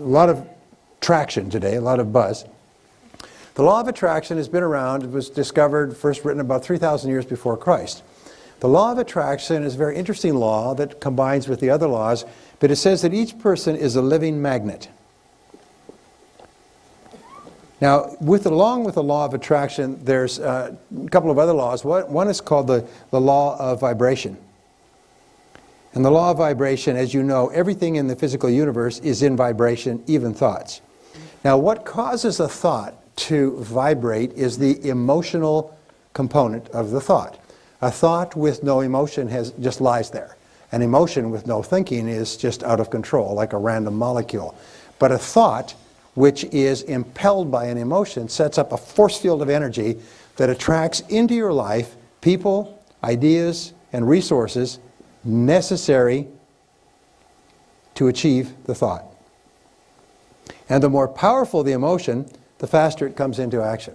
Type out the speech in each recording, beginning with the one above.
lot of traction today, a lot of buzz. The law of attraction has been around. It was discovered, first written about 3,000 years before Christ. The law of attraction is a very interesting law that combines with the other laws, but it says that each person is a living magnet. Now, along with the law of attraction, there's a couple of other laws. One is called the law of vibration. And the law of vibration, as you know, everything in the physical universe is in vibration, even thoughts. Now, what causes a thought to vibrate is the emotional component of the thought. A thought with no emotion just lies there. An emotion with no thinking is just out of control, like a random molecule. But a thought which is impelled by an emotion sets up a force field of energy that attracts into your life people, ideas, and resources necessary to achieve the thought. And the more powerful the emotion, the faster it comes into action.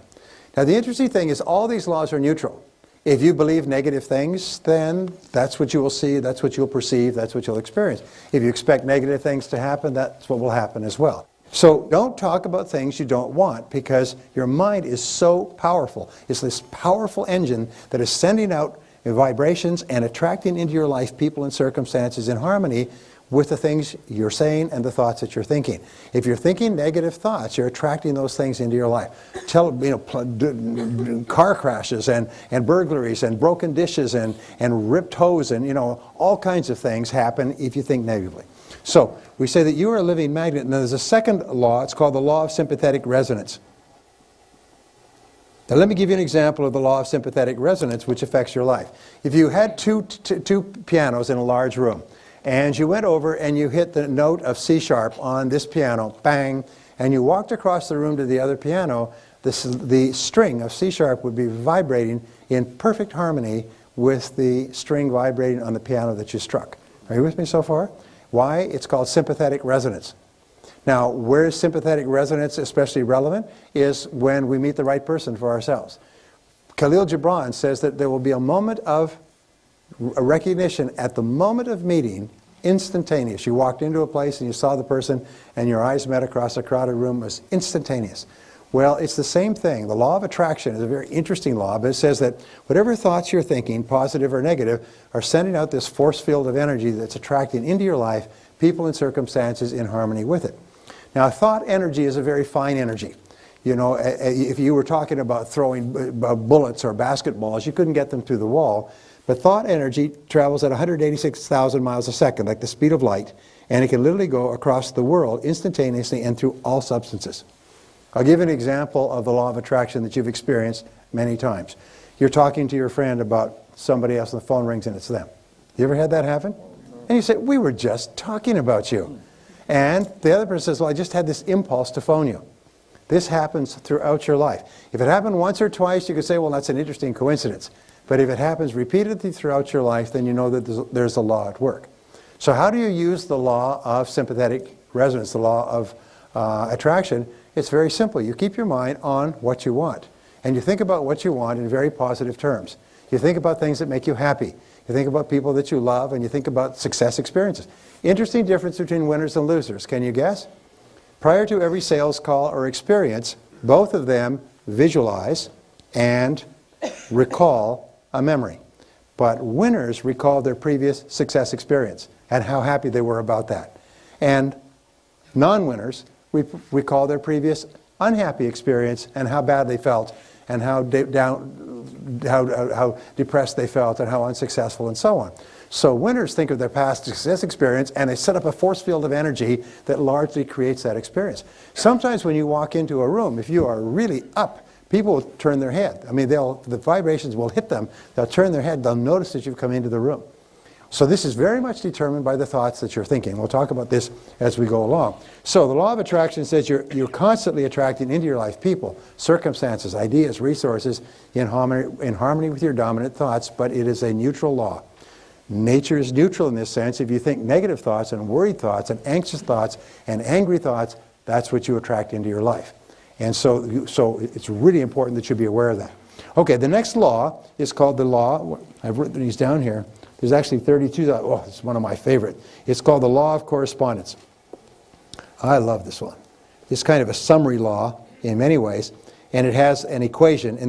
Now, the interesting thing is all these laws are neutral. If you believe negative things, then that's what you will see, that's what you'll perceive, that's what you'll experience. If you expect negative things to happen, that's what will happen as well. So don't talk about things you don't want, because your mind is so powerful. It's this powerful engine that is sending out vibrations and attracting into your life people and circumstances in harmony with the things you're saying and the thoughts that you're thinking. If you're thinking negative thoughts, you're attracting those things into your life. Car crashes and burglaries and broken dishes and ripped hose and all kinds of things happen if you think negatively. So we say that you are a living magnet, and there's a second law. It's called the law of sympathetic resonance. Now let me give you an example of the law of sympathetic resonance which affects your life. If you had two pianos in a large room, and you went over and you hit the note of C sharp on this piano, bang, and you walked across the room to the other piano, the string of C sharp would be vibrating in perfect harmony with the string vibrating on the piano that you struck. Are you with me so far? Why? It's called sympathetic resonance. Now, where is sympathetic resonance especially relevant? Is when we meet the right person for ourselves. Khalil Gibran says that there will be a moment of a recognition at the moment of meeting, instantaneous. You walked into a place and you saw the person and your eyes met across a crowded room. It was instantaneous. Well, it's the same thing. The law of attraction is a very interesting law, but it says that whatever thoughts you're thinking, positive or negative, are sending out this force field of energy that's attracting into your life people and circumstances in harmony with it. Now, thought energy is a very fine energy. If you were talking about throwing bullets or basketballs, you couldn't get them through the wall. But thought energy travels at 186,000 miles a second, like the speed of light, and it can literally go across the world instantaneously and through all substances. I'll give you an example of the law of attraction that you've experienced many times. You're talking to your friend about somebody else and the phone rings and it's them. You ever had that happen? And you say, we were just talking about you. And the other person says, well, I just had this impulse to phone you. This happens throughout your life. If it happened once or twice, you could say, well, that's an interesting coincidence. But if it happens repeatedly throughout your life, then you know that there's a law at work. So how do you use the law of sympathetic resonance, the law of attraction? It's very simple. You keep your mind on what you want. And you think about what you want in very positive terms. You think about things that make you happy. You think about people that you love, and you think about success experiences. Interesting difference between winners and losers. Can you guess? Prior to every sales call or experience, both of them visualize and recall a memory. But winners recall their previous success experience and how happy they were about that. And non-winners recall their previous unhappy experience and how bad they felt and how depressed they felt and how unsuccessful and so on. So winners think of their past success experience and they set up a force field of energy that largely creates that experience. Sometimes when you walk into a room, if you are really up, people will turn their head. I mean, the vibrations will hit them. They'll turn their head. They'll notice that you've come into the room. So this is very much determined by the thoughts that you're thinking. We'll talk about this as we go along. So the law of attraction says you're constantly attracting into your life people, circumstances, ideas, resources in harmony with your dominant thoughts, but it is a neutral law. Nature is neutral in this sense. If you think negative thoughts and worried thoughts and anxious thoughts and angry thoughts, that's what you attract into your life. And so it's really important that you be aware of that. Okay, the next law is called the law, I've written these down here. There's actually 32, oh, it's one of my favorite. It's called the law of correspondence. I love this one. It's kind of a summary law in many ways, and it has an equation. And